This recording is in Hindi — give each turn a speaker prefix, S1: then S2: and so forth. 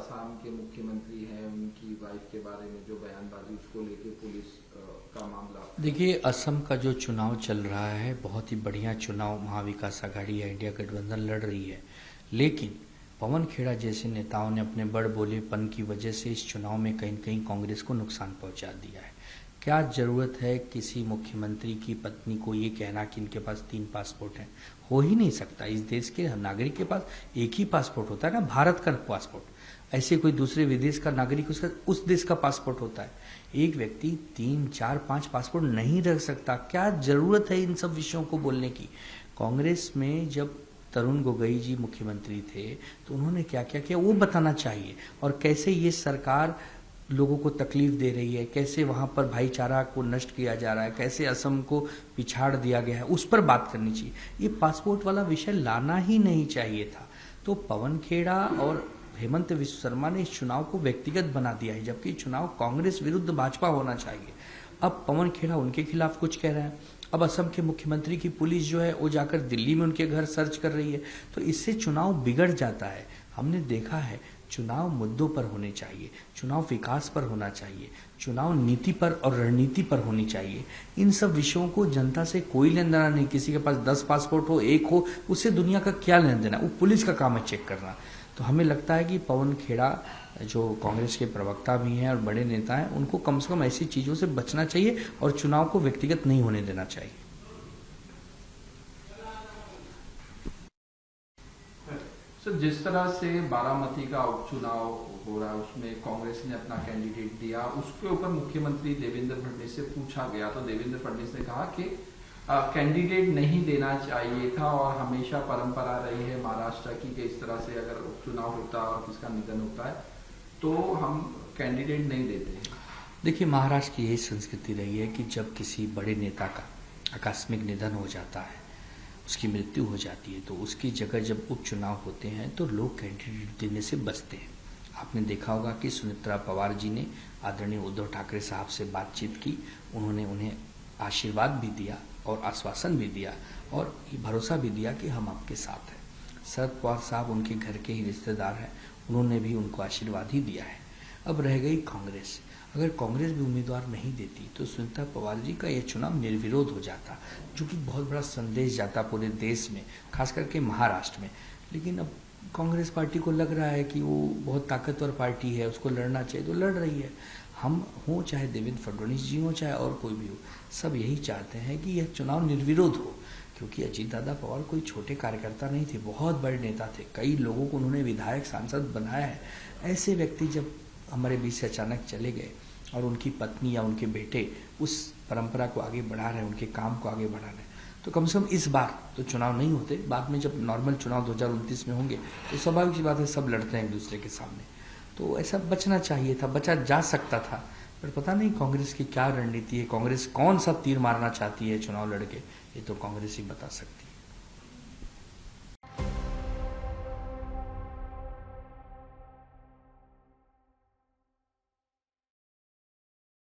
S1: असम के मुख्यमंत्री हैं, उनकी वाइफ के बारे में जो बयानबाजी, उसको लेके पुलिस का मामला।
S2: देखिए, असम का जो चुनाव चल रहा है बहुत ही बढ़िया चुनाव महाविकास आघाड़ी या इंडिया गठबंधन लड़ रही है, लेकिन पवन खेड़ा जैसे नेताओं ने अपने बड़ बोलेपन की वजह से इस चुनाव में कहीं न कहीं कांग्रेस को नुकसान पहुंचा दिया है। क्या जरूरत है किसी मुख्यमंत्री की पत्नी को ये कहना कि इनके पास 3 पासपोर्ट हैं? हो ही नहीं सकता। इस देश के नागरिक के पास एक ही पासपोर्ट होता है ना, भारत का पासपोर्ट। ऐसे कोई दूसरे विदेश का नागरिक उसका उस देश का पासपोर्ट होता है। एक व्यक्ति 3, 4, 5 पासपोर्ट नहीं रख सकता। क्या जरूरत है इन सब विषयों को बोलने की? कांग्रेस में जब तरुण गोगोई जी मुख्यमंत्री थे तो उन्होंने क्या क्या किया वो बताना चाहिए, और कैसे ये सरकार लोगों को तकलीफ दे रही है, कैसे वहां पर भाईचारा को नष्ट किया जा रहा है, कैसे असम को पिछाड़ दिया गया है, उस पर बात करनी चाहिए। ये पासपोर्ट वाला विषय लाना ही नहीं चाहिए था। तो पवन खेड़ा और हेमंत विश्व शर्मा ने इस चुनाव को व्यक्तिगत बना दिया है, जबकि चुनाव कांग्रेस विरुद्ध भाजपा होना चाहिए। अब पवन खेड़ा उनके खिलाफ कुछ कह रहे हैं। अब असम के मुख्यमंत्री की पुलिस जो है वो जाकर दिल्ली में उनके घर सर्च कर रही है, तो इससे चुनाव बिगड़ जाता है। हमने देखा है चुनाव मुद्दों पर होने चाहिए, चुनाव विकास पर होना चाहिए, चुनाव नीति पर और रणनीति पर होनी चाहिए। इन सब विषयों को जनता से कोई लेना देना नहीं। किसी के पास 10 पासपोर्ट हो, 1 हो, उससे दुनिया का क्या लेना देना? वो पुलिस का काम है चेक करना। तो हमें लगता है कि पवन खेड़ा जो कांग्रेस के प्रवक्ता भी हैं और बड़े नेता हैं, उनको कम से कम ऐसी चीजों से बचना चाहिए और चुनाव को व्यक्तिगत नहीं होने देना चाहिए।
S1: सर, जिस तरह से बारामती का उपचुनाव हो रहा है उसमें कांग्रेस ने अपना कैंडिडेट दिया, उसके ऊपर मुख्यमंत्री देवेंद्र फडणवीस से पूछा गया तो देवेंद्र फडणवीस ने कहा कि कैंडिडेट नहीं देना चाहिए था और हमेशा परंपरा रही है महाराष्ट्र की कि इस तरह से अगर उपचुनाव होता है और किसका निधन होता है तो हम कैंडिडेट नहीं देते हैं।
S2: देखिए, महाराष्ट्र की यही संस्कृति रही है कि जब किसी बड़े नेता का आकस्मिक निधन हो जाता है, उसकी मृत्यु हो जाती है, तो उसकी जगह जब उपचुनाव होते हैं तो लोग कैंडिडेट देने से बचते हैं। आपने देखा होगा कि सुनेत्रा पवार जी ने आदरणीय उद्धव ठाकरे साहब से बातचीत की, उन्होंने उन्हें आशीर्वाद भी दिया और आश्वासन भी दिया और ये भरोसा भी दिया कि हम आपके साथ हैं। शरद पवार साहब उनके घर के ही रिश्तेदार हैं, उन्होंने भी उनको आशीर्वाद ही दिया है। अब रह गई कांग्रेस। अगर कांग्रेस भी उम्मीदवार नहीं देती तो सुनीता पवार जी का यह चुनाव निर्विरोध हो जाता, जो कि बहुत बड़ा संदेश जाता पूरे देश में, खास करके महाराष्ट्र में। लेकिन अब कांग्रेस पार्टी को लग रहा है कि वो बहुत ताकतवर पार्टी है, उसको लड़ना चाहिए तो लड़ रही है। हम हों, चाहे देवेंद्र फडणवीस जी हों, चाहे और कोई भी हो, सब यही चाहते हैं कि यह चुनाव निर्विरोध हो, क्योंकि अजीत दादा पवार कोई छोटे कार्यकर्ता नहीं थे, बहुत बड़े नेता थे। कई लोगों को उन्होंने विधायक, सांसद बनाया है। ऐसे व्यक्ति जब हमारे बीच से अचानक चले गए और उनकी पत्नी या उनके बेटे उस परंपरा को आगे बढ़ा रहे हैं, उनके काम को आगे बढ़ा रहे हैं, तो कम से कम इस बार तो चुनाव नहीं होते। बाद में जब नॉर्मल चुनाव 2029 में होंगे तो स्वाभाविक सी बात है, सब लड़ते हैं एक दूसरे के सामने। तो ऐसा बचना चाहिए था, बचा जा सकता था, पर पता नहीं कांग्रेस की क्या रणनीति है, कांग्रेस कौन सा तीर मारना चाहती है चुनाव लड़के, ये तो कांग्रेस ही बता सकती है।